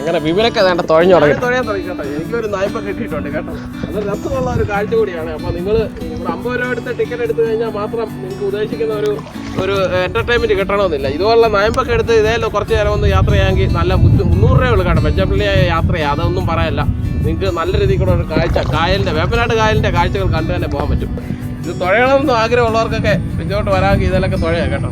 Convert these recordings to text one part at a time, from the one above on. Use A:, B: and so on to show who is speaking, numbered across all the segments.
A: അങ്ങനെ വിപിനൊക്കെ വേണ്ട തുഴഞ്ഞു തുടങ്ങി.
B: എനിക്കൊരു നായ്പ കിട്ടിയിട്ടുണ്ട് കേട്ടോ. അത് രസമുള്ള ഒരു കാഴ്ച കൂടിയാണ്. അപ്പോൾ നിങ്ങൾ ഇവിടെ 50 രൂപ എടുത്ത് ടിക്കറ്റ് എടുത്തു കഴിഞ്ഞാൽ മാത്രം നിങ്ങൾക്ക് ഉദ്ദേശിക്കുന്ന ഒരു എൻ്റർടൈൻമെൻറ്റ് കിട്ടണമെന്നില്ല. ഇതുപോലുള്ള നായ്പൊക്കെ എടുത്ത് ഇതേ കുറച്ച് നേരം ഒന്ന് യാത്ര ചെയ്യാമെങ്കിൽ നല്ല 300 രൂപ കേട്ടോ. വെച്ചപ്പള്ളിയായ യാത്രയാണ്, അതൊന്നും പറയല്ല. നിങ്ങൾക്ക് നല്ല രീതിയിൽ കൂടെ ഒരു കാഴ്ച വേപ്പനാട്ട് കായലിൻ്റെ കാഴ്ചകൾ കണ്ടു തന്നെ പോകാൻ പറ്റും. ഇത് തുഴയണമെന്ന് ആഗ്രഹമുള്ളവർക്കൊക്കെ ഇങ്ങോട്ട് വരാമെങ്കിൽ ഇതിലൊക്കെ തുഴയാം കേട്ടോ.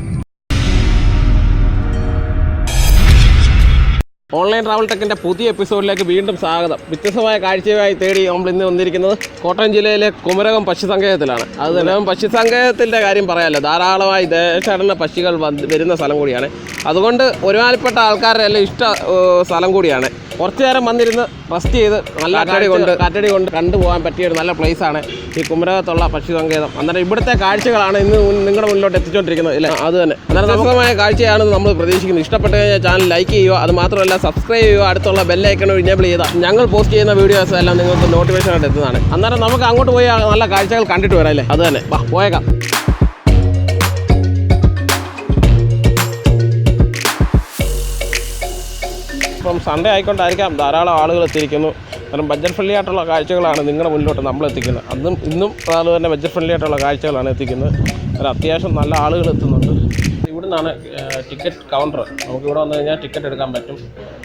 B: ഓൺലൈൻ ട്രാവൽ ടെക്കിൻ്റെ പുതിയ എപ്പിസോഡിലേക്ക് വീണ്ടും സ്വാഗതം. വ്യത്യസ്തമായ കാഴ്ചയുമായി തേടി നമ്മൾ ഇന്ന് വന്നിരിക്കുന്നത് കോട്ടയം ജില്ലയിലെ കുമരകം പക്ഷിസങ്കേതത്തിലാണ്. അത് തന്നെ പക്ഷിസങ്കേതത്തിൻ്റെ കാര്യം പറയാമല്ലോ, ധാരാളമായി ദേശാടന പക്ഷികൾ വരുന്ന സ്ഥലം കൂടിയാണ്. അതുകൊണ്ട് ഒരുമാതിരിപ്പെട്ട ആൾക്കാരുടെ എല്ലാം ഇഷ്ട സ്ഥലം കൂടിയാണ്. കുറച്ചു നേരം വന്നിരുന്ന് റെസ്റ്റ് ചെയ്ത് നല്ല കാറ്റടി കൊണ്ട് കണ്ടുപോകാൻ പറ്റിയ ഒരു നല്ല പ്ലേസാണ് ഈ കുമരകത്തുള്ള പക്ഷി സങ്കേതം. അന്നേരം ഇവിടുത്തെ കാഴ്ചകളാണ് ഇന്ന് നിങ്ങളുടെ മുന്നിലോട്ട് എത്തിച്ചുകൊണ്ടിരിക്കുന്നത് ഇല്ലേ? അത് തന്നെ അന്നേരം രസകരമായ കാഴ്ചയാണെന്ന് നമ്മൾ പ്രതീക്ഷിക്കുന്നു. ഇഷ്ടപ്പെട്ട് കഴിഞ്ഞാൽ ചാനൽ ലൈക്ക് ചെയ്യുക, അത് മാത്രമല്ല സബ്സ്ക്രൈബ് ചെയ്യുക, അടുത്തുള്ള ബെല്ലൈക്കൺ ഇനേബിൾ ചെയ്താൽ ഞങ്ങൾ പോസ്റ്റ് ചെയ്യുന്ന വീഡിയോസ് എല്ലാം നിങ്ങൾക്ക് നോട്ടിഫിക്കേഷൻ ആയിട്ട് എത്തുന്നതാണ്. അന്നേരം നമുക്ക് അങ്ങോട്ട് പോയി നല്ല കാഴ്ചകൾ കണ്ടിട്ട് വരാം അല്ലേ? അത് തന്നെ പോയേക്കാം. ഇപ്പം സൺഡേ ആയിക്കൊണ്ടായിരിക്കാം ധാരാളം ആളുകൾ എത്തിയിരിക്കുന്നു. കാരണം ബഡ്ജറ്റ് ഫ്രണ്ട്ലി ആയിട്ടുള്ള കാഴ്ചകളാണ് നിങ്ങളുടെ മുന്നിലോട്ട് നമ്മൾ എത്തിക്കുന്നത്. ഇന്നും അതുപോലെ തന്നെ ബഡ്ജറ്റ് ഫ്രണ്ട്ലി ആയിട്ടുള്ള കാഴ്ചകളാണ് എത്തിക്കുന്നത്. ഒരു അത്യാവശ്യം നല്ല ആളുകൾ എത്തുന്നുണ്ട്. ഇവിടെ നിന്നാണ് ടിക്കറ്റ് കൗണ്ടർ. നമുക്കിവിടെ വന്നു കഴിഞ്ഞാൽ ടിക്കറ്റ് എടുക്കാൻ പറ്റും.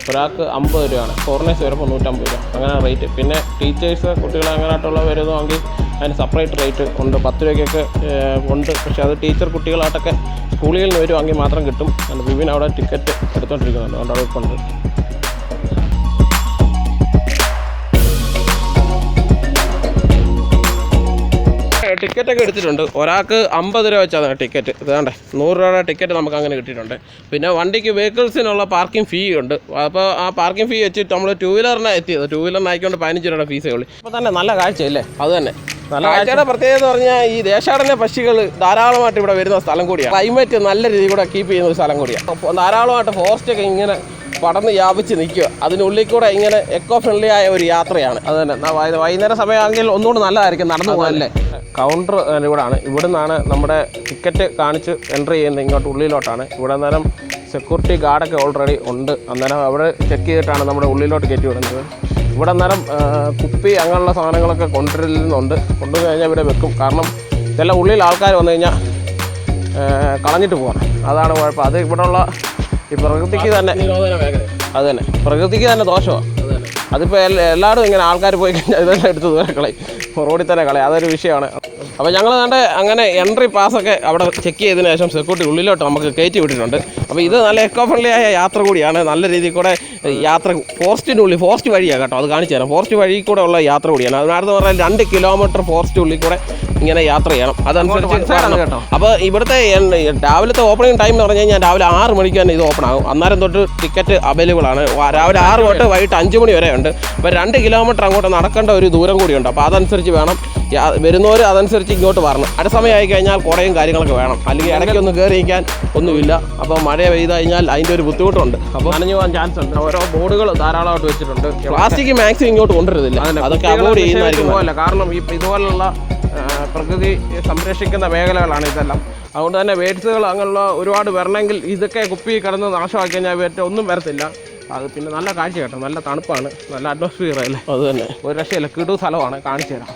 B: ഒരാൾക്ക് 50 രൂപയാണ്, ഫോറിനേഴ്സ് വരുമ്പോൾ 150 രൂപ അങ്ങനെ റേറ്റ്. പിന്നെ ടീച്ചേഴ്സ് കുട്ടികൾ അങ്ങനെയായിട്ടുള്ള വരുന്നതെങ്കിൽ അതിന് സെപ്പറേറ്റ് റേറ്റ് ഉണ്ട്. 10 രൂപയ്ക്കൊക്കെ ഉണ്ട്. പക്ഷേ അത് ടീച്ചർ കുട്ടികളായിട്ടൊക്കെ സ്കൂളിൽ നിന്ന് വരുവാണെങ്കിൽ മാത്രം കിട്ടും. വിപിൻ അവിടെ ടിക്കറ്റ് എടുത്തുകൊണ്ടിരിക്കുന്നുണ്ട്, അതുകൊണ്ട് അവിടെ ഉണ്ട്. ടിക്കറ്റൊക്കെ എടുത്തിട്ടുണ്ട്. ഒരാൾക്ക് 50 രൂപ വെച്ചാണ് ടിക്കറ്റ്. ഇതാണ്ടേ 100 രൂപയുടെ ടിക്കറ്റ് നമുക്ക് അങ്ങനെ കിട്ടിയിട്ടുണ്ട്. പിന്നെ വണ്ടിക്ക് വെഹിക്കിൾസിനുള്ള പാർക്കിംഗ് ഫീ ഉണ്ട്. അപ്പോൾ ആ പാർക്കിംഗ് ഫീ വെച്ചിട്ട് നമ്മൾ 2 വീലറിനെ എത്തിയത്. 2 വീലറിനായിക്കൊണ്ട് 15 രൂപയുടെ ഫീസേ ഉള്ളൂ. അപ്പോൾ തന്നെ നല്ല കാഴ്ചയല്ലേ? അത് തന്നെ നല്ല കാഴ്ചയുടെ പ്രത്യേകത എന്ന് പറഞ്ഞാൽ ഈ ദേശാടന പക്ഷികൾ ധാരാളമായിട്ട് ഇവിടെ വരുന്ന സ്ഥലം കൂടിയാണ്. ക്ലൈമറ്റ് നല്ല രീതിയിൽ കൂടെ കീപ്പ് ചെയ്യുന്ന ഒരു സ്ഥലം കൂടിയാണ്. ധാരാളമായിട്ട് ഫോറസ്റ്റൊക്കെ ഇങ്ങനെ പടന്ന് വ്യാപിച്ച് നിൽക്കുക. അതിനുള്ളിൽ കൂടെ ഇങ്ങനെ എക്കോ ഫ്രണ്ട്ലി ആയ ഒരു യാത്രയാണ്. അത് തന്നെ വൈകുന്നേര സമയമാണെങ്കിൽ ഒന്നുകൂടി നല്ലതായിരിക്കും നടന്നു പോകാനല്ലേ. കൗണ്ടർ ഇവിടെയാണ്. ഇവിടെ നിന്നാണ് നമ്മുടെ ടിക്കറ്റ് കാണിച്ച് എൻട്രി ചെയ്യുന്നത്. ഇങ്ങോട്ട് ഉള്ളിലോട്ടാണ്. ഇവിടെ അന്നേരം സെക്യൂരിറ്റി ഗാർഡൊക്കെ ഓൾറെഡി ഉണ്ട്. അന്നേരം അവിടെ ചെക്ക് ചെയ്തിട്ടാണ് നമ്മുടെ ഉള്ളിലോട്ട് കയറ്റി വിടുന്നത്. ഇവിടെ അന്നേരം കുപ്പി അങ്ങനെയുള്ള സാധനങ്ങളൊക്കെ കൊണ്ടുവരുന്നുണ്ട്. കൊണ്ടുവന്ന് ഇവിടെ വെക്കും. കാരണം ഇതെല്ലാം ഉള്ളിൽ ആൾക്കാർ വന്നു കഴിഞ്ഞാൽ കളഞ്ഞിട്ട് പോകണം. അതാണ് കുഴപ്പം. അത് ഇവിടെയുള്ള ഈ പ്രകൃതിക്ക് തന്നെ അത് തന്നെ പ്രകൃതിക്ക് തന്നെ ദോഷമാണ്. അതിപ്പോൾ എല്ലായിടും ഇങ്ങനെ ആൾക്കാർ പോയി കഴിഞ്ഞാൽ ഇതെല്ലാം എടുത്ത് ദൂരെ കളയും, റോഡിൽ തന്നെ കളയും. അതൊരു വിഷയമാണ്. അപ്പോൾ ഞങ്ങൾ വേണ്ട അങ്ങനെ എൻട്രി പാസ്സൊക്കെ അവിടെ ചെക്ക് ചെയ്തതിന് ശേഷം സെക്യൂരിറ്റി ഉള്ളിലോട്ട് നമുക്ക് കയറ്റി വിട്ടിട്ടുണ്ട്. അപ്പോൾ ഇത് നല്ല എക്കോ ഫ്രണ്ട്ലി ആയ യാത്ര കൂടിയാണ്. നല്ല രീതിയിൽ കൂടെ യാത്ര ഫോറസ്റ്റിനുള്ളിൽ, ഫോറസ്റ്റ് വഴിയാണ് കേട്ടോ, അത് കാണിച്ചു തരാം. ഫോറസ്റ്റ് വഴി കൂടെ ഉള്ള യാത്ര കൂടിയാണ്. അതിനകത്ത് പറഞ്ഞാൽ 2 കിലോമീറ്റർ ഫോറസ്റ്റ് ഉള്ളിൽ കൂടെ ഇങ്ങനെ യാത്ര ചെയ്യണം. അതനുസരിച്ച് കേട്ടോ. അപ്പോൾ ഇവിടുത്തെ രാവിലത്തെ ഓപ്പണിംഗ് ടൈം എന്ന് പറഞ്ഞു കഴിഞ്ഞാൽ രാവിലെ 6 മണിക്ക് തന്നെ ഇത് ഓപ്പൺ ആകും. അന്നേരം തൊട്ട് ടിക്കറ്റ് അവൈലബിൾ ആണ്. രാവിലെ 6 തൊട്ട് വൈകിട്ട് 5 മണി വരെ ഉണ്ട്. അപ്പോൾ 2 കിലോമീറ്റർ അങ്ങോട്ട് നടക്കേണ്ട ഒരു ദൂരം കൂടിയുണ്ട്. അപ്പോൾ അതനുസരിച്ച് വേണം വരുന്നവർ അതനുസരിച്ച് ഇങ്ങോട്ട് വരണം. അടുത്ത സമയമായി കഴിഞ്ഞാൽ കുറേയും കാര്യങ്ങളൊക്കെ വേണം. അല്ലെങ്കിൽ ഇടയ്ക്കൊന്നും കയറിയിരിക്കാൻ ഒന്നുമില്ല. അപ്പോൾ മഴ പെയ്ത് കഴിഞ്ഞാൽ അതിൻ്റെ ഒരു ബുദ്ധിമുട്ടുണ്ട്. അപ്പോൾ നനഞ്ഞു പോകാൻ ചാൻസ് ഉണ്ട്. ഓരോ ബോർഡുകൾ ധാരാളമായിട്ട് വെച്ചിട്ടുണ്ട്. പ്ലാസ്റ്റിക് മാക്സിമം ഇങ്ങോട്ട് കൊണ്ടുവരുന്നില്ല. അതൊക്കെ അവോയ്ഡ് ചെയ്യുന്നതായിരിക്കും. കാരണം ഇതുപോലുള്ള പ്രകൃതി സംരക്ഷിക്കുന്ന മേഖലകളാണ് ഇതെല്ലാം. അതുകൊണ്ട് തന്നെ വേഡ്സുകൾ അങ്ങനെയുള്ള ഒരുപാട് വരണമെങ്കിൽ ഇതൊക്കെ കുപ്പി കിടന്ന് നാശമാക്കി കഴിഞ്ഞാൽ വേറ്റ ഒന്നും വരത്തില്ല. അത് പിന്നെ നല്ല കാഴ്ച കേട്ടോ, നല്ല തണുപ്പാണ്, നല്ല അറ്റ്മോസ്ഫിയർ അല്ലേ. അത് തന്നെ ഒരു രക്ഷയില്ല, കിടു സ്ഥലമാണ്. കാണിച്ചു തരാം.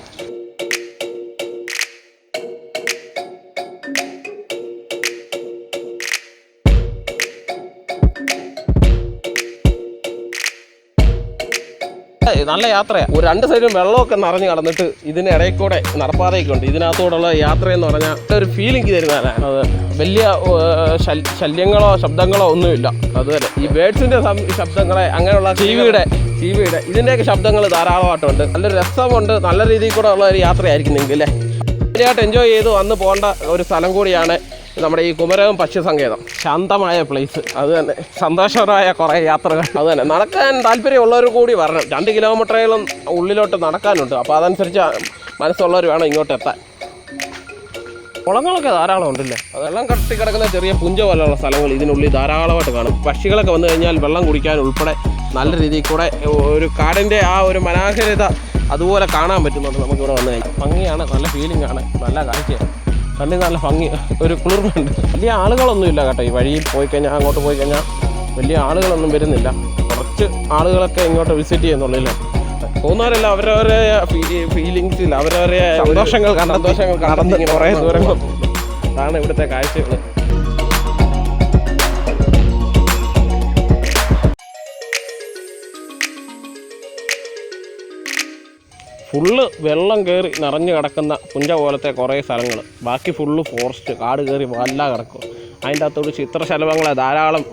B: നല്ല യാത്രയാണ്. ഒരു 2 സൈഡും വെള്ളമൊക്കെ നിറഞ്ഞ് കടന്നിട്ട് ഇതിനിടയിൽ കൂടെ നടപ്പാതയൊക്കെ ഉണ്ട്. ഇതിനകത്തോടുള്ള യാത്രയെന്ന് പറഞ്ഞാൽ ഒരു ഫീലിംഗ് തരുന്നതാണ്. അത് വലിയ ശല്യങ്ങളോ ശബ്ദങ്ങളോ ഒന്നുമില്ല. അതുവരെ ഈ ബേഡ്സിൻ്റെ ശബ്ദങ്ങളെ അങ്ങനെയുള്ള ചീവിയുടെ ഇതിൻ്റെയൊക്കെ ശബ്ദങ്ങൾ ധാരാളമായിട്ടുണ്ട്. നല്ലൊരു രസമുണ്ട്. നല്ല രീതിയിൽ കൂടെ ഉള്ള ഒരു യാത്രയായിരിക്കുന്നെങ്കിൽ അല്ലേ. ഭയങ്കരമായിട്ട് എൻജോയ് ചെയ്ത് വന്ന് പോകേണ്ട ഒരു സ്ഥലം കൂടിയാണ് നമ്മുടെ ഈ കുമരകം പക്ഷി സങ്കേതം. ശാന്തമായ പ്ലേസ്. അത് തന്നെ സന്തോഷകരമായ കുറേ യാത്രകൾ. അത് തന്നെ നടക്കാൻ താല്പര്യമുള്ളവർ കൂടി വരണം. 2 കിലോമീറ്ററുകളും ഉള്ളിലോട്ട് നടക്കാനുണ്ട്. അപ്പോൾ അതനുസരിച്ച് മനസ്സുള്ളവർ വേണം ഇങ്ങോട്ട് എത്താൻ. കുളങ്ങളൊക്കെ ധാരാളം ഉണ്ടല്ലേ. അതെല്ലാം കട്ടിക്കിടക്കുന്ന ചെറിയ പുഞ്ച പോലെയുള്ള സ്ഥലങ്ങൾ ഇതിനുള്ളിൽ ധാരാളമായിട്ട് കാണും. പക്ഷികളൊക്കെ വന്നു കഴിഞ്ഞാൽ വെള്ളം കുടിക്കാൻ ഉൾപ്പെടെ നല്ല രീതിയിൽ കൂടെ ഒരു കാടിൻ്റെ ആ ഒരു മനോഹാരിത അതുപോലെ കാണാൻ പറ്റുന്നുണ്ട് നമുക്കിവിടെ വന്നു കഴിഞ്ഞാൽ. ഭംഗിയാണ്, നല്ല ഫീലിംഗ് ആണ്, നല്ല കാഴ്ചയാണ്. കണ്ടി നല്ല ഭംഗി, ഒരു കുളിർമയുണ്ട്. വലിയ ആളുകളൊന്നുമില്ല കേട്ടോ. ഈ വഴിയിൽ പോയി കഴിഞ്ഞാൽ, അങ്ങോട്ട് പോയി കഴിഞ്ഞാൽ വലിയ ആളുകളൊന്നും വരുന്നില്ല. കുറച്ച് കുറച്ച് ആളുകളൊക്കെ ഇങ്ങോട്ട് വിസിറ്റ് ചെയ്യുന്നുള്ളൂ. പോകുന്നവരല്ല അവരവരെ ഫീലിങ്സിൽ അവരവരെ സന്തോഷങ്ങൾ കണ്ടെത്തി കുറേ ദൂരം അതാണ് ഇവിടുത്തെ കാഴ്ചകൾ. ഫുള്ള് വെള്ളം കയറി നിറഞ്ഞു കിടക്കുന്ന പുഞ്ച പോലത്തെ കുറേ സ്ഥലങ്ങൾ, ബാക്കി ഫുള്ള് ഫോറസ്റ്റ്, കാട് കയറി വല്ല കിടക്കും. അതിൻ്റെ അകത്തോട് ചിത്രശലഭങ്ങളെ ധാരാളം,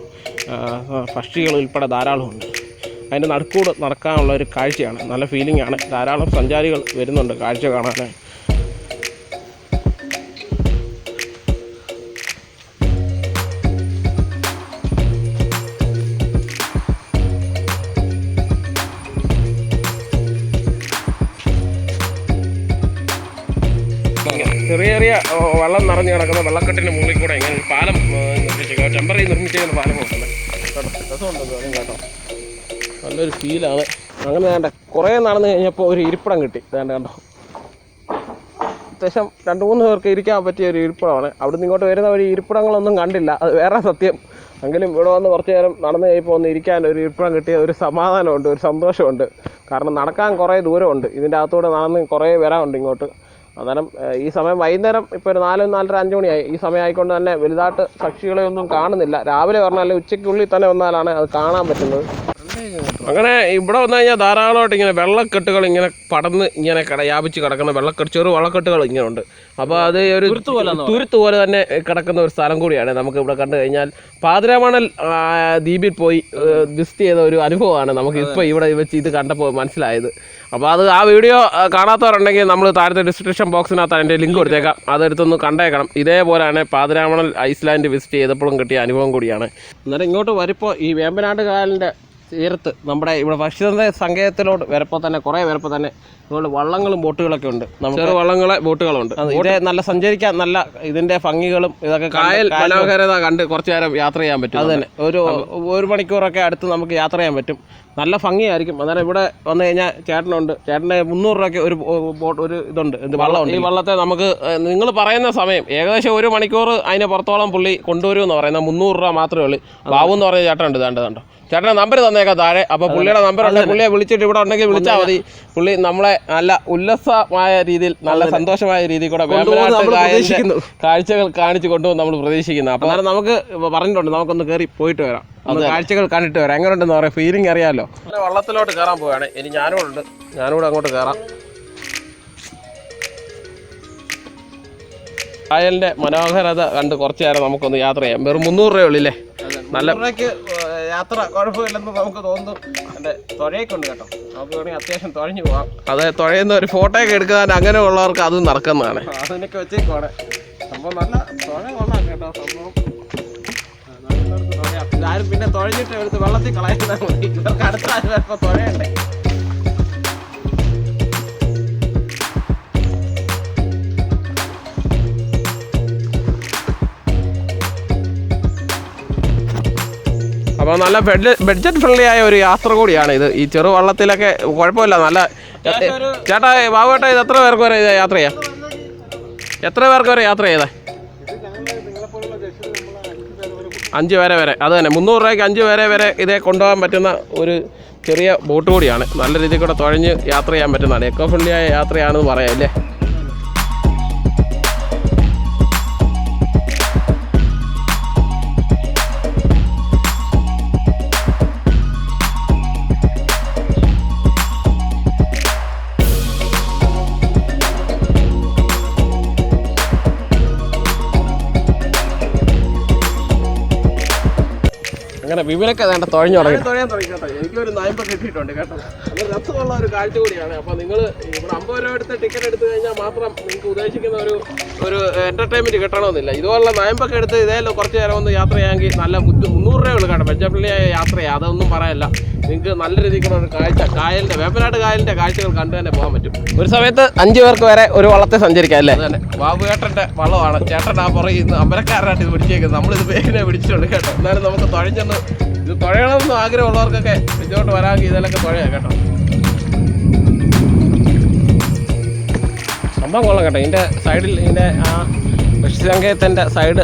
B: പക്ഷികൾ ഉൾപ്പെടെ ധാരാളമുണ്ട്. അതിൻ്റെ നടുക്കൂട് നടക്കാനുള്ള ഒരു കാഴ്ചയാണ്, നല്ല ഫീലിംഗ് ആണ്. ധാരാളം സഞ്ചാരികൾ വരുന്നുണ്ട് കാഴ്ച കാണാൻ. ചെറിയ ചെറിയ വെള്ളം നിറഞ്ഞു കിടക്കുന്ന വെള്ളക്കെട്ടിൻ്റെ മുകളിൽ കൂടെ ഇങ്ങനെ പാലം നിർമ്മിച്ചിരിക്കുക, ടെമ്പററി നിർമ്മിച്ചിരിക്കുന്ന പാലം കൊടുക്കുന്നത് രസമുണ്ടെന്ന് പറയും കേട്ടോ. നല്ലൊരു ഫീലാണ്. അങ്ങനെ വേണ്ട കുറേ നടന്ന് കഴിഞ്ഞപ്പോൾ ഒരു ഇരിപ്പിടം കിട്ടി. വേണ്ട കണ്ടോ, അത്യാവശ്യം 2-3 പേർക്ക് ഇരിക്കാൻ പറ്റിയ ഒരു ഇരിപ്പിടമാണ്. അവിടുന്ന് ഇങ്ങോട്ട് വരുന്ന വഴി ഇരിപ്പിടങ്ങളൊന്നും കണ്ടില്ല, അത് വേറെ സത്യം. എങ്കിലും ഇവിടെ വന്ന് കുറച്ച് നേരം നടന്ന് കഴിയുമ്പോൾ ഒന്ന് ഇരിക്കാൻ ഒരു ഇരിപ്പിടം കിട്ടിയ ഒരു സമാധാനമുണ്ട്, ഒരു സന്തോഷമുണ്ട്. കാരണം നടക്കാൻ കുറേ ദൂരമുണ്ട്, ഇതിൻ്റെ അകത്തൂടെ നടന്ന് കുറേ വരാനുണ്ട് ഇങ്ങോട്ട്. അന്നേരം ഈ സമയം വൈകുന്നേരം ഇപ്പോൾ ഒരു 4, 4:30, 5 മണിയായി. ഈ സമയം ആയിക്കൊണ്ട് തന്നെ വലുതായിട്ട് പക്ഷികളെ ഒന്നും കാണുന്നില്ല. രാവിലെ പറഞ്ഞാൽ ഉച്ചയ്ക്കുള്ളിൽ തന്നെ വന്നാലാണ് അത് കാണാൻ പറ്റുന്നത്. അങ്ങനെ ഇവിടെ വന്നു കഴിഞ്ഞാൽ ധാരാളമായിട്ട് ഇങ്ങനെ വെള്ളക്കെട്ടുകൾ ഇങ്ങനെ പടന്ന് ഇങ്ങനെ വ്യാപിച്ച് കിടക്കുന്ന വെള്ളക്കെട്ട്, ചെറു വെള്ളക്കെട്ടുകൾ ഇങ്ങനെ ഉണ്ട്. അപ്പോൾ അത് ഒരു തുരുത്ത് പോലെ തന്നെ കിടക്കുന്ന ഒരു സ്ഥലം കൂടിയാണ്. നമുക്ക് ഇവിടെ കണ്ടു കഴിഞ്ഞാൽ പാതിരാമണൽ ദ്വീപിൽ പോയി വിസിറ്റ് ചെയ്ത ഒരു അനുഭവമാണ് നമുക്ക് ഇപ്പോൾ ഇവിടെ വെച്ച് ഇത് കണ്ടപ്പോൾ മനസ്സിലായത്. അപ്പോൾ അത് ആ വീഡിയോ കാണാത്തവരുണ്ടെങ്കിൽ നമ്മൾ താഴത്തെ ഡിസ്ക്രിപ്ഷൻ ബോക്സിനകത്ത് അതിൻ്റെ ലിങ്ക് കൊടുത്തേക്കാം, അതെടുത്തൊന്ന് കണ്ടേക്കണം. ഇതേപോലെയാണ് പാതിരാമണൽ ഐസ്ലാൻഡ് വിസിറ്റ് ചെയ്തപ്പോഴും കിട്ടിയ അനുഭവം കൂടിയാണ്. അന്നേരം ഇങ്ങോട്ട് വരുമ്പോൾ ഈ വേമ്പനാട് കായലിൻ്റെ തീർത്ത് നമ്മുടെ ഇവിടെ ഭക്ഷ്യ സങ്കേതത്തിലോട്ട് വരപ്പോൾ തന്നെ കുറേ വരപ്പോൾ തന്നെ ഇതുകൊണ്ട് വള്ളങ്ങളും ബോട്ടുകളൊക്കെ ഉണ്ട്. നമുക്ക് വള്ളങ്ങളെ ബോട്ടുകളുണ്ട്. ഇത് നല്ല സഞ്ചരിക്കാൻ നല്ല ഇതിൻ്റെ ഭംഗികളും ഇതൊക്കെ കായൽ മനോഹരത കണ്ട് കുറച്ച് നേരം യാത്ര ചെയ്യാൻ പറ്റും. അത് തന്നെ ഒരു മണിക്കൂറൊക്കെ അടുത്ത് നമുക്ക് യാത്ര ചെയ്യാൻ പറ്റും. നല്ല ഭംഗിയായിരിക്കും. അന്നേരം ഇവിടെ വന്നു കഴിഞ്ഞാൽ ചേട്ടനുണ്ട്, ചേട്ടന് 300 രൂപയ്ക്ക് ഒരു ബോട്ട് ഒരു ഇതുണ്ട്, വള്ളമുണ്ട്. ഈ വള്ളത്തെ നമുക്ക് നിങ്ങൾ പറയുന്ന സമയം ഏകദേശം 1 മണിക്കൂർ അതിന് പുറത്തോളം പുള്ളി കൊണ്ടുവരുമെന്ന് പറയുന്നത്. 300 രൂപ മാത്രമേ ഉള്ളൂ. ബാബു എന്ന് പറഞ്ഞ ചേട്ടനുണ്ട്, കണ്ടോ. ചേട്ടൻ്റെ നമ്പർ തന്നേക്കാം താഴെ. അപ്പോൾ പുള്ളിയുടെ നമ്പറുണ്ട്, പുള്ളിയെ വിളിച്ചിട്ട് ഇവിടെ ഉണ്ടെങ്കിൽ വിളിച്ചാൽ മതി. പുള്ളി നമ്മളെ നല്ല ഉല്ലസമായ രീതിയിൽ നല്ല സന്തോഷമായ രീതിയിൽ കൂടെ കാഴ്ചകൾ കാണിച്ചു കൊണ്ടുപോകും നമ്മൾ പ്രതീക്ഷിക്കുന്നത്. അപ്പോൾ അന്നേരം നമുക്ക് പറഞ്ഞിട്ടുണ്ട് നമുക്കൊന്ന് കയറി പോയിട്ട് വരാം, ഒന്ന് കാഴ്ചകൾ കണ്ടിട്ട് വരാം. എങ്ങനെയുണ്ടെന്ന് പറയാം, ഫീലിംഗ് അറിയാമല്ലോ. വള്ളത്തിലോട്ട് കയറാൻ പോവുകയാണ്. ഇനി ഞാനും അങ്ങോട്ട് കയറാം. കായലിൻ്റെ മനോഹരത കണ്ട് കുറച്ച് നേരം നമുക്കൊന്ന് യാത്ര ചെയ്യാം. വെറും 300 രൂപയുള്ളില്ലേ, നല്ല യാത്ര കുഴപ്പമില്ലെന്ന് നമുക്ക് തോന്നുന്നു. എൻ്റെ തുഴയൊക്കെ ഉണ്ട് കേട്ടോ, നമുക്ക് വേണമെങ്കിൽ അത്യാവശ്യം തുഴഞ്ഞു പോകാം. അത് തുഴയുന്ന ഒരു ഫോട്ടോയൊക്കെ എടുക്കാൻ അങ്ങനെ ഉള്ളവർക്ക് അതും നടക്കുന്നതാണ്. അതിനൊക്കെ വെച്ചേക്കുവാണ് സംഭവം. നല്ല തുഴ കൊള്ളാം കേട്ടോ സംഭവം. ആരും പിന്നെ തുഴഞ്ഞിട്ട് എടുത്ത് വെള്ളത്തിൽ കളയുന്നത് മതി. ഇവർക്ക് അടുത്ത ആരും വരുമ്പോൾ തുഴയുണ്ടേ. അപ്പോൾ നല്ല ബഡ്ജറ്റ് ഫ്രണ്ട്ലി ആയ ഒരു യാത്ര കൂടിയാണ് ഇത്. ഈ ചെറു വള്ളത്തിലൊക്കെ കുഴപ്പമില്ല. നല്ല ചേട്ടാ, ബാബുവേട്ടാ, ഇത് എത്ര പേർക്ക് വരെ ഇത് യാത്ര ചെയ്യാം? എത്ര പേർക്ക് വരെ യാത്ര ചെയ്തേ? 5 പേരെ വരെ. അത് തന്നെ 300 രൂപയ്ക്ക് 5 പേരെ വരെ ഇതേ കൊണ്ടുപോകാൻ പറ്റുന്ന ഒരു ചെറിയ ബോട്ട് കൂടിയാണ്. നല്ല രീതിയിൽ കൂടെ തുഴഞ്ഞ് യാത്ര ചെയ്യാൻ പറ്റുന്നതാണ്. എക്കോ ഫ്രണ്ട്ലി ആയ യാത്രയാണെന്ന് പറയാം അല്ലേ. അങ്ങനെ വിമലൊക്കെ വേണ്ട തുഴഞ്ഞു തുടങ്ങി കേട്ടോ. എനിക്കൊരു നയമ്പ് കിട്ടിയിട്ടുണ്ട് കേട്ടോ. അത് രസമുള്ള ഒരു കാഴ്ച കൂടിയാണ്. അപ്പോൾ നിങ്ങൾ ഇവിടെ 50 രൂപ എടുത്ത് ടിക്കറ്റ് എടുത്തു കഴിഞ്ഞാൽ മാത്രം നിങ്ങൾക്ക് ഉദ്ദേശിക്കുന്ന ഒരു എൻ്റർടൈൻമെൻറ്റ് കിട്ടണമെന്നില്ല. ഇതുപോലുള്ള നയമ്പൊക്കെ എടുത്ത് ഇതേലും കുറച്ച് നേരം ഒന്ന് യാത്ര ചെയ്യാമെങ്കിൽ നല്ല 300 രൂപയുള്ളൂ കേട്ടോ. ബഡ്ജറ്റ് യാത്രയാണ്, അതൊന്നും പറയല്ല. നിങ്ങൾക്ക് നല്ല രീതിക്കുള്ള ഒരു കാഴ്ച കായലിൻ്റെ വേമ്പനാട് കായലിൻ്റെ കാഴ്ചകൾ കണ്ടു തന്നെ പോകാൻ പറ്റും. ഒരു സമയത്ത് 5 പേർക്ക് വരെ ഒരു വള്ളത്തെ സഞ്ചരിക്കാം അല്ലേ. അതന്നെ ബാബുവേട്ടൻ്റെ വള്ളമാണ്. ചേട്ടൻ ആ പറയുന്ന അമ്പലക്കാരനായിട്ട് ഇത് പിടിച്ചേക്കുന്നത്. നമ്മളിത് പേരിനെ പിടിച്ചിട്ടുണ്ട് കേട്ടോ. എന്നാലും നമുക്ക് തുഴഞ്ഞൊന്ന് ഇത് തുഴയണമെന്ന് ആഗ്രഹമുള്ളവർക്കൊക്കെ ഇതോട്ട് വരാമെങ്കിൽ ഇതിലൊക്കെ തുഴയാം കേട്ടോ. സംഭവം കൊള്ളാം കേട്ടോ. ഇതിൻ്റെ സൈഡിൽ ഇതിൻ്റെ ആ ഭക്ഷ്യസങ്കേതത്തിൻ്റെ സൈഡ്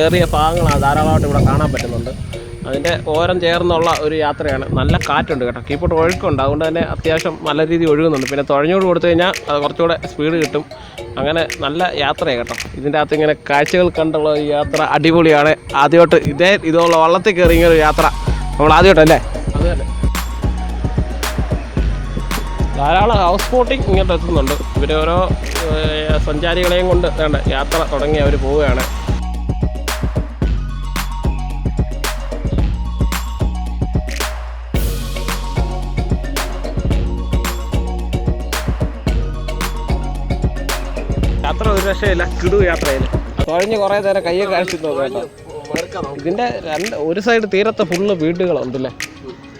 B: ഏറിയ ഭാഗങ്ങളാണ് ധാരാളമായിട്ട് ഇവിടെ കാണാൻ പറ്റുന്നുണ്ട്. അതിൻ്റെ ഓരം ചേർന്നുള്ള ഒരു യാത്രയാണ്. നല്ല കാറ്റുണ്ട് കേട്ടോ, കീപ്പോട്ട് ഒഴുക്കുണ്ട്, അതുകൊണ്ട് തന്നെ അത്യാവശ്യം നല്ല രീതിയിൽ ഒഴുകുന്നുണ്ട്. പിന്നെ തുഴഞ്ഞോട് കൊടുത്തു കഴിഞ്ഞാൽ അത് കുറച്ചുകൂടെ സ്പീഡ് കിട്ടും. അങ്ങനെ നല്ല യാത്രയാണ് കേട്ടോ. ഇതിൻ്റെ അകത്ത് ഇങ്ങനെ കാഴ്ചകൾ കണ്ടുള്ള ഈ യാത്ര അടിപൊളിയാണ്. ആദ്യമായിട്ട് ഇതുള്ള വള്ളത്തിൽ കയറി ഇങ്ങനെ ഒരു യാത്ര നമ്മൾ ആദ്യമായിട്ടല്ലേ? അത് തന്നെ. ധാരാളം ഹൗസ് ബോട്ടിങ് ഇങ്ങോട്ട് എത്തുന്നുണ്ട്. ഇവർ ഓരോ സഞ്ചാരികളെയും കൊണ്ട് വേണ്ട യാത്ര തുടങ്ങി അവർ പോവുകയാണ്. യാത്ര ഒരു രക്ഷയില്ല, കിടു യാത്രയിൽ തുഴഞ്ഞ് കുറേ നേരം കയ്യൊക്കെ കാഴ്ച കേട്ടോ. ഇതിൻ്റെ ഒരു സൈഡ് തീരത്തെ ഫുള്ള് വീടുകളുണ്ടല്ലേ,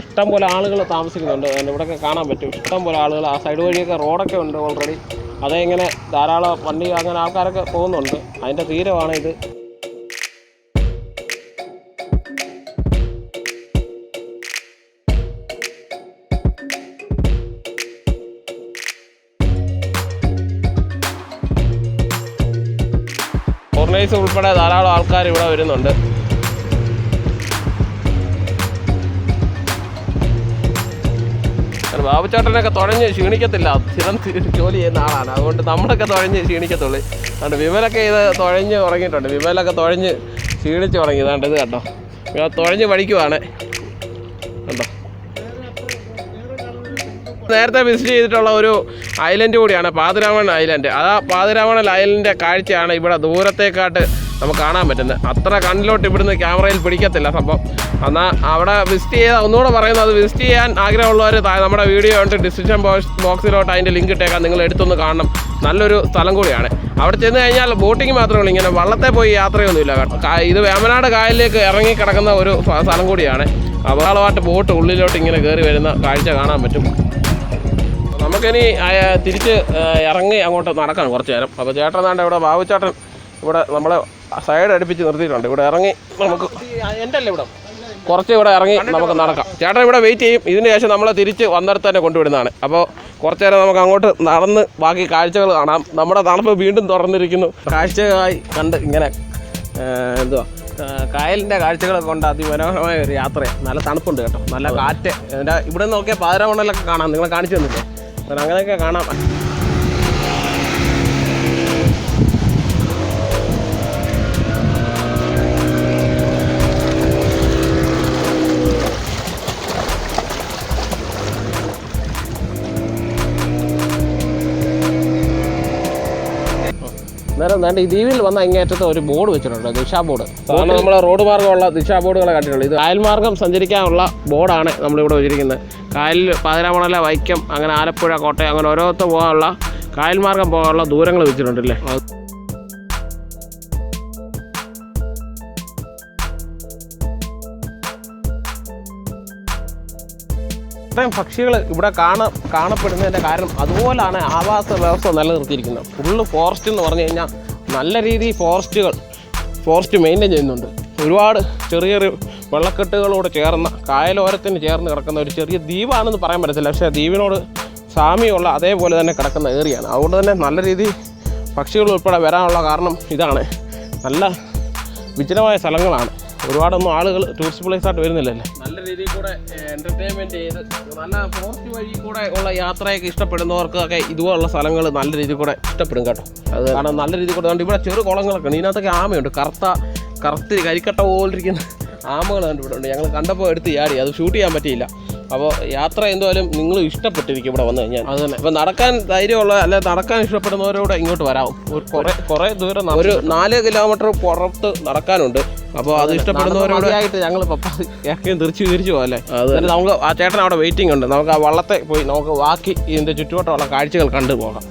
B: ഇഷ്ടം പോലെ ആളുകൾ താമസിക്കുന്നുണ്ട്. ഇവിടെയൊക്കെ കാണാൻ പറ്റും ഇഷ്ടം പോലെ ആളുകൾ. ആ സൈഡ് വഴിയൊക്കെ റോഡൊക്കെ ഉണ്ട് ഓൾറെഡി. അതേ ഇങ്ങനെ ധാരാളം വണ്ടി അങ്ങനെ ആൾക്കാരൊക്കെ പോകുന്നുണ്ട്. അതിൻ്റെ തീരമാണ് ഇത്. ഫോറിനേഴ്സ് ഉൾപ്പെടെ ധാരാളം ആൾക്കാർ ഇവിടെ വരുന്നുണ്ട്. ബാബുച്ചേട്ടനൊക്കെ തുഴഞ്ഞ് ക്ഷീണിക്കത്തില്ല, സ്ഥിരം ജോലി ചെയ്യുന്ന ആളാണ്. അതുകൊണ്ട് നമ്മളൊക്കെ തുഴഞ്ഞ് ക്ഷീണിക്കത്തുള്ളൂ. അതുകൊണ്ട് വിമലൊക്കെ ഇത് തുഴഞ്ഞ് തുടങ്ങിയിട്ടുണ്ട്. വിമലൊക്കെ തുഴഞ്ഞ് ക്ഷീണിച്ച് തുടങ്ങി. അതുകൊണ്ട് ഇത് കേട്ടോ, തുഴഞ്ഞ് പഠിക്കുവാണ് കണ്ടോ. നേരത്തെ വിസിറ്റ് ചെയ്തിട്ടുള്ള ഒരു ഐലൻഡ് കൂടിയാണ് പാതിരാമൺ ഐലൻഡ്. ആ പാതിരാമൺ ഐലൻഡിൻ്റെ കാഴ്ചയാണ് ഇവിടെ ദൂരത്തേക്കാട്ട് നമുക്ക് കാണാൻ പറ്റുന്നത്. അത്ര കണ്ണിലോട്ട് ഇവിടുന്ന് ക്യാമറയിൽ പിടിക്കത്തില്ല സംഭവം. എന്നാൽ അവിടെ വിസിറ്റ് ചെയ്താൽ ഒന്നുകൂടെ പറയുന്നത്, അത് വിസിറ്റ് ചെയ്യാൻ ആഗ്രഹമുള്ളവർ നമ്മുടെ വീഡിയോ ഉണ്ട് ഡിസ്ക്രിപ്ഷൻ ബോക്സിലോട്ട് അതിൻ്റെ ലിങ്ക് ഇട്ടേക്കാം. നിങ്ങൾ എടുത്തൊന്ന് കാണണം. നല്ലൊരു സ്ഥലം കൂടിയാണ്. അവിടെ ചെന്ന് കഴിഞ്ഞാൽ ബോട്ടിങ് മാത്രമേ ഉള്ളൂ, ഇങ്ങനെ വള്ളത്തെ പോയി യാത്രയൊന്നുമില്ല. ഇത് വേമ്പനാട് കായലിലേക്ക് ഇറങ്ങി കിടക്കുന്ന ഒരു സ്ഥലം കൂടിയാണ്. അപകടമായിട്ട് ബോട്ട് ഉള്ളിലോട്ട് ഇങ്ങനെ കയറി വരുന്ന കാഴ്ച കാണാൻ പറ്റും. നമുക്കിനി തിരിച്ച് ഇറങ്ങി അങ്ങോട്ട് നടക്കാം കുറച്ച് നേരം. അപ്പോൾ ചേട്ടൻ താണ്ട് ഇവിടെ ബാബുച്ചേട്ടൻ ഇവിടെ നമ്മളെ സൈഡ് അടുപ്പിച്ച് നിർത്തിയിട്ടുണ്ട്. ഇവിടെ ഇറങ്ങി നമുക്ക് എൻ്റെ അല്ലേ ഇവിടെ കുറച്ച് ഇവിടെ ഇറങ്ങി നമുക്ക് നടക്കാം. ചേട്ടൻ ഇവിടെ വെയിറ്റ് ചെയ്യും. ഇതിന് ശേഷം നമ്മളെ തിരിച്ച് വന്നിടത്ത് തന്നെ കൊണ്ടുവിടുന്നതാണ്. അപ്പോൾ കുറച്ച് നേരം നമുക്ക് അങ്ങോട്ട് നടന്ന് ബാക്കി കാഴ്ചകൾ കാണാം. നമ്മുടെ തണുപ്പ് വീണ്ടും തുറന്നിരിക്കുന്നു. കാഴ്ചകളായി കണ്ട് ഇങ്ങനെ കായലിൻ്റെ കാഴ്ചകളൊക്കെ കൊണ്ട് അതിമനോഹരമായ ഒരു യാത്രയാണ്. നല്ല തണുപ്പുണ്ട് കേട്ടോ, നല്ല കാറ്റ്. ഇവിടെ നിന്ന് നോക്കിയാൽ പാതിരാമണലൊക്കെ കാണാം. നിങ്ങളെ കാണിച്ചു തന്നില്ലേ? അങ്ങനെയൊക്കെ കാണാം. നേരം വേണ്ട ഈ ദ്വീപിൽ വന്ന ഇങ്ങേറ്റത്ത് ഒരു ബോർഡ് വെച്ചിട്ടുണ്ട്, ദിശാ ബോർഡ്. കാരണം നമ്മൾ റോഡ് മാർഗമുള്ള ദിശാ ബോർഡുകളെ കണ്ടിട്ടുള്ളൂ. ഇത് കായൽ മാർഗം സഞ്ചരിക്കാനുള്ള ബോർഡാണ് നമ്മളിവിടെ വെച്ചിരിക്കുന്നത്. കായലിൽ പാതിരാമണല, വൈക്കം, അങ്ങനെ ആലപ്പുഴ, കോട്ടയം, അങ്ങനെ ഓരോരുത്തർ പോകാനുള്ള കായൽ മാർഗം പോകാനുള്ള ദൂരങ്ങൾ വെച്ചിട്ടുണ്ടല്ലേ. ഇത്രയും പക്ഷികൾ ഇവിടെ കാണപ്പെടുന്നതിൻ്റെ കാരണം അതുപോലാണ് ആവാസ വ്യവസ്ഥ നിലനിർത്തിയിരിക്കുന്നത്. ഫുള്ള് ഫോറസ്റ്റ് എന്ന് പറഞ്ഞു കഴിഞ്ഞാൽ നല്ല രീതിയിൽ ഫോറസ്റ്റ് മെയിൻറ്റെയിൻ ചെയ്യുന്നുണ്ട്. ഒരുപാട് ചെറിയ വെള്ളക്കെട്ടുകളോട് ചേർന്ന കായലോരത്തിന് ചേർന്ന് കിടക്കുന്ന ഒരു ചെറിയ ദ്വീപാണെന്ന് പറയാൻ പറ്റത്തില്ല. പക്ഷേ ദ്വീപിനോട് സാമ്യമുള്ള അതേപോലെ തന്നെ കിടക്കുന്ന ഏരിയയാണ്. അതുകൊണ്ട് തന്നെ നല്ല രീതിയിൽ പക്ഷികൾ ഉൾപ്പെടെ വരാനുള്ള കാരണം ഇതാണ്. നല്ല വിജനമായ സ്ഥലങ്ങളാണ്. ഒരുപാടൊന്നും ആളുകൾ ടൂറിസ്റ്റ് പ്ലേസായിട്ട് വരുന്നില്ലല്ലേ. നല്ല രീതിയിൽ കൂടെ എൻ്റർടൈൻമെൻറ്റ് ചെയ്ത് നല്ല ഫോറസ്റ്റ് വഴി കൂടെ ഉള്ള യാത്രയൊക്കെ ഇഷ്ടപ്പെടുന്നവർക്കൊക്കെ ഇതുപോലുള്ള സ്ഥലങ്ങൾ നല്ല രീതിയിൽ കൂടെ ഇഷ്ടപ്പെടും കേട്ടോ. അത് കാരണം നല്ല രീതിയിൽ കൂടെ ഇവിടെ ചെറു കുളങ്ങളൊക്കെ ഉണ്ട്. ഇതിനകത്തൊക്കെ ആമയുണ്ട്, കറുത്ത് കരിക്കട്ട പോലിരിക്കുന്ന ആമകൾ ഇവിടെ ഉണ്ട്. ഞങ്ങൾ കണ്ടപ്പോൾ എടുത്ത് ചാടി, അത് ഷൂട്ട് ചെയ്യാൻ പറ്റിയില്ല. അപ്പോൾ യാത്ര എന്തായാലും നിങ്ങൾ ഇഷ്ടപ്പെട്ടിരിക്കും ഇവിടെ വന്നു കഴിഞ്ഞാൽ. അത് തന്നെ. അപ്പോൾ നടക്കാൻ ധൈര്യമുള്ള അല്ലെ നടക്കാൻ ഇഷ്ടപ്പെടുന്നവരോട് ഇങ്ങോട്ട് വരാവും. കുറേ ദൂരം, ഒരു 4 കിലോമീറ്റർ പുറത്ത് നടക്കാനുണ്ട്. അപ്പോൾ അത് ഇഷ്ടപ്പെടുന്നവരോടായിട്ട് ഞങ്ങൾ തിരിച്ചു പോകാം അല്ലേ. അത് നമുക്ക് ആ ചേട്ടൻ അവിടെ വെയിറ്റിംഗ് ഉണ്ട്. നമുക്ക് ആ വള്ളത്തെ പോയി നമുക്ക് ബാക്കി ഇതിൻ്റെ ചുറ്റുവട്ടമുള്ള കാഴ്ചകൾ കണ്ടു പോകാം.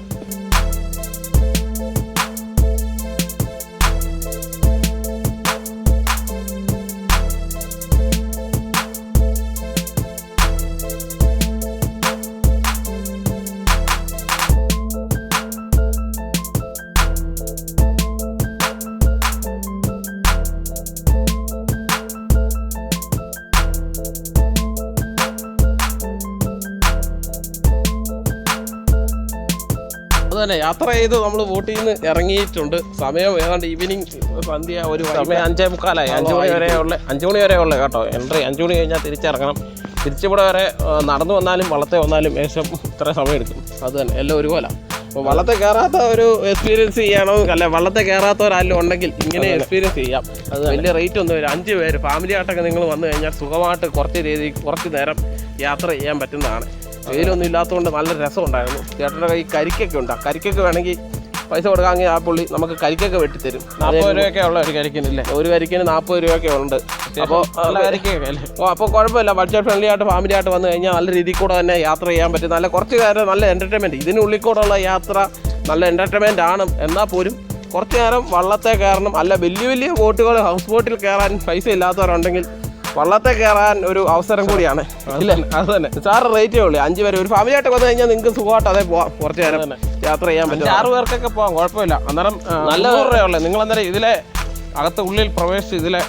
B: തന്നെ യാത്ര ചെയ്ത് നമ്മൾ ബോട്ടിൽ നിന്ന് ഇറങ്ങിയിട്ടുണ്ട്. സമയം ഏതാണ്ട് ഈവനിങ് സന്ധ്യ ഒരു സമയം 5:45 5 മണി വരെ ഉള്ള കേട്ടോ എൻട്രി. 5 മണി കഴിഞ്ഞാൽ തിരിച്ചിറങ്ങണം. തിരിച്ചിവിടെ വരെ നടന്നു വന്നാലും വള്ളത്തെ വന്നാലും ഏകദേശം ഇത്ര സമയം എടുക്കും. അത് തന്നെ എല്ലാം ഒരുപോലെ. അപ്പോൾ വള്ളത്തെ കയറാത്ത ഒരു എക്സ്പീരിയൻസ് ചെയ്യണോ അല്ല, വള്ളത്തെ കയറാത്തവരാരെങ്കിലും ഉണ്ടെങ്കിൽ ഇങ്ങനെ എക്സ്പീരിയൻസ് ചെയ്യാം. അത് വലിയ റേറ്റ് ഒന്നും വരും. 5 പേര് ഫാമിലി ആയിട്ടൊക്കെ നിങ്ങൾ വന്നു കഴിഞ്ഞാൽ സുഖമായിട്ട് കുറച്ച് നേരം യാത്ര ചെയ്യാൻ പറ്റുന്നതാണ്. വെയിലൊന്നും ഇല്ലാത്തതുകൊണ്ട് നല്ല രസമുണ്ടായിരുന്നു. ചേട്ടൻ്റെ കൈ കരിക്കൊക്കെ ഉണ്ട്. കരിക്കൊക്കെ വേണമെങ്കിൽ പൈസ കൊടുക്കാമെങ്കിൽ ആ പുള്ളി നമുക്ക് കരിക്കൊക്കെ വെട്ടിത്തരും. 40 രൂപയൊക്കെ ഉള്ള ഒരു കരിക്കിനില്ലേ, ഒരു കരിക്കിന് 40 രൂപയൊക്കെ ഉണ്ട്. അപ്പോൾ കുഴപ്പമില്ല. ബഡ്ജറ്റ് ഫ്രണ്ട്ലി ആയിട്ട് ഫാമിലി ആയിട്ട് വന്നു കഴിഞ്ഞാൽ നല്ല രീതിയിൽ കൂടെ തന്നെ യാത്ര ചെയ്യാൻ പറ്റും. നല്ല കുറച്ച് നേരം നല്ല എൻ്റർടൈൻമെൻറ്റ്. ഇതിനുള്ളിൽ കൂടെയുള്ള യാത്ര നല്ല എൻ്റർടൈൻമെൻ്റ് ആണ്. എന്നാൽ പോലും കുറച്ച് നേരം വള്ളത്തെ കയറണം. അല്ല വലിയ ബോട്ടുകൾ ഹൗസ് ബോട്ടിൽ കയറാൻ പൈസ ഇല്ലാത്തവരുണ്ടെങ്കിൽ വള്ളത്തെ കയറാൻ ഒരു അവസരം കൂടിയാണ്. ഇല്ല അത് തന്നെ സാറ് റേറ്റേ ഉള്ളൂ. 5 പേര് ഒരു ഫാമിലി ആയിട്ട് വന്നു കഴിഞ്ഞാൽ നിങ്ങൾക്ക് സുഖമായിട്ട് അതേ പോവാം. കുറച്ച് നേരം യാത്ര ചെയ്യാൻ പറ്റും. 6 പേർക്കൊക്കെ പോകാം, കുഴപ്പമില്ല. അന്നേരം നല്ല രൂപയുള്ളൂ. നിങ്ങൾ അന്നേരം ഇതിലെ അകത്ത് ഉള്ളിൽ പ്രവേശിച്ച് ഇതിലെ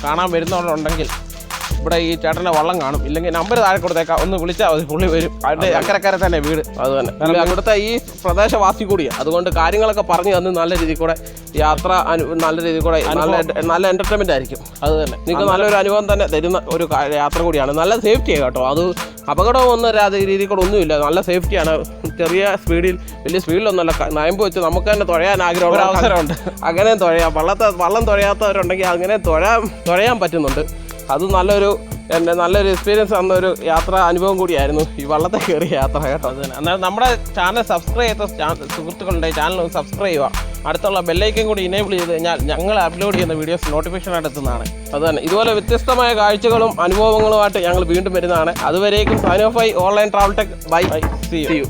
B: കാണാൻ വരുന്നവരുണ്ടെങ്കിൽ ഇവിടെ ഈ ചേട്ടൻ്റെ വള്ളം കാണും. ഇല്ലെങ്കിൽ നമ്പർ താഴെ കൊടുത്തേക്കാം, ഒന്ന് വിളിച്ചാൽ മതി, പുള്ളി വരും. അതിൻ്റെ അക്കരക്കര തന്നെ വീട്. അത് തന്നെ ഇവിടുത്തെ ഈ പ്രദേശവാസി കൂടിയാണ്. അതുകൊണ്ട് കാര്യങ്ങളൊക്കെ പറഞ്ഞു തന്ന് നല്ല രീതിയിൽ കൂടെ യാത്ര നല്ല രീതിയിൽ കൂടെ നല്ല എൻ്റർടൈൻമെൻ്റ് ആയിരിക്കും. അത് തന്നെ നിങ്ങൾക്ക് നല്ലൊരു അനുഭവം തന്നെ തരുന്ന ഒരു യാത്ര കൂടിയാണ്. നല്ല സേഫ്റ്റിയാണ് കേട്ടോ. അത് അപകടമൊന്നും രീതിയിൽ കൂടെ ഒന്നുമില്ല. നല്ല സേഫ്റ്റിയാണ്. ചെറിയ സ്പീഡിൽ വലിയ സ്പീഡിലൊന്നുമല്ല. നയമ്പ് വെച്ച് നമുക്ക് തന്നെ തുഴയാൻ ആഗ്രഹമുള്ള അവസരമുണ്ട്. അങ്ങനെ തുഴയാം. വള്ളം തുഴയാത്തവരുണ്ടെങ്കിൽ അങ്ങനെ തുഴയാൻ പറ്റുന്നുണ്ട്. അത് നല്ലൊരു എക്സ്പീരിയൻസ് തന്നൊരു യാത്രാ അനുഭവം കൂടിയായിരുന്നു ഈ വള്ളത്തെ കയറിയ യാത്ര കേട്ടോ. അത് തന്നെ. എന്നാൽ നമ്മുടെ ചാനൽ സബ്സ്ക്രൈബ് ചെയ്ത സുഹൃത്തുക്കളുടെ ചാനൽ ഒന്ന് സബ്സ്ക്രൈബ് ചെയ്യുക. അടുത്തുള്ള ബെല്ലൈക്കൻ കൂടി ഇനേബിൾ ചെയ്ത് കഴിഞ്ഞാൽ ഞങ്ങൾ അപ്ലോഡ് ചെയ്യുന്ന വീഡിയോസ് നോട്ടിഫിക്കേഷൻ ആയിട്ട് എത്തുന്നതാണ്. അത് തന്നെ ഇതുപോലെ വ്യത്യസ്തമായ കാഴ്ചകളും അനുഭവങ്ങളുമായിട്ട് ഞങ്ങൾ വീണ്ടും വരുന്നതാണ്. അതുവരേക്കും sign off by online travel tech. Bye, see U.